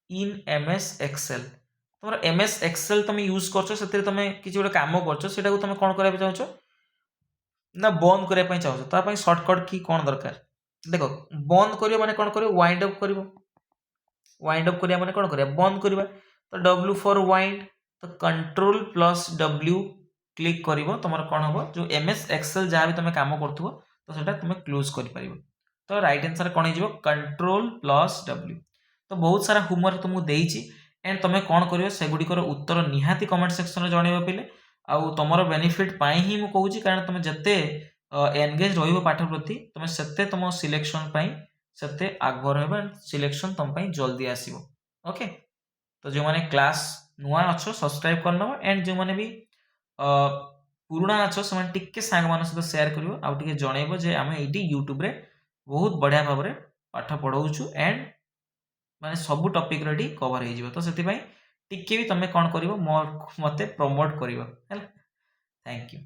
in MS Excel. तुम एमएस एक्सेल तुम यूज कर तुम किसी गोटे कम कर तुम कौन करने चाहो ना बंद करने चाहो तो शॉर्टकट की कौन दरकार। देख बंद कर माने कौन कर वाइंड अप कर वाइंड अप करिया माने कौन करिया बंद करवा। तो डब्ल्यू फॉर वाइंड तो कंट्रोल प्लस डब्ल्यू क्लिक करिवो तुम कौन हम जो एमएस एक्सेल जहाँ भी तुम काम करथुवो तो सेटा तुम क्लोज कर पारिबो। तो राइट आंसर कौन हो कंट्रोल प्लस डब्ल्यू। तो बहुत सारा होमवर्क तुमको देइछि एंड तुम कौन करियो सेगुडिकर उत्तर निहाती कमेंट सेक्शन में जणैबो पिले आउ तुमर बेनिफिट पाई ही मु कहूछि कारण तुम जते एंगेज रहिबो पाठ प्रति तुम सेते तुम सिलेक्शन पाई सेते आग्रह रहबो एंड सिलेक्शन तुम पाई जल्दी आसीबो। ओके। तो जो माने क्लास नुआ अच्छो सब्सक्राइब करनबो एंड जो माने भी पुराना अच्छो से टिके सांग मान सहित शेयर करिवो आउ टिके जणैबो जे आमे एटी यूट्यूब रे बहुत बढ़िया भाव रे पाठ पढाउछु एंड माने सब टॉपिक रेडी कवर हो तो से टिके भी तुम कौन कर मते प्रमोट कर। Thank you.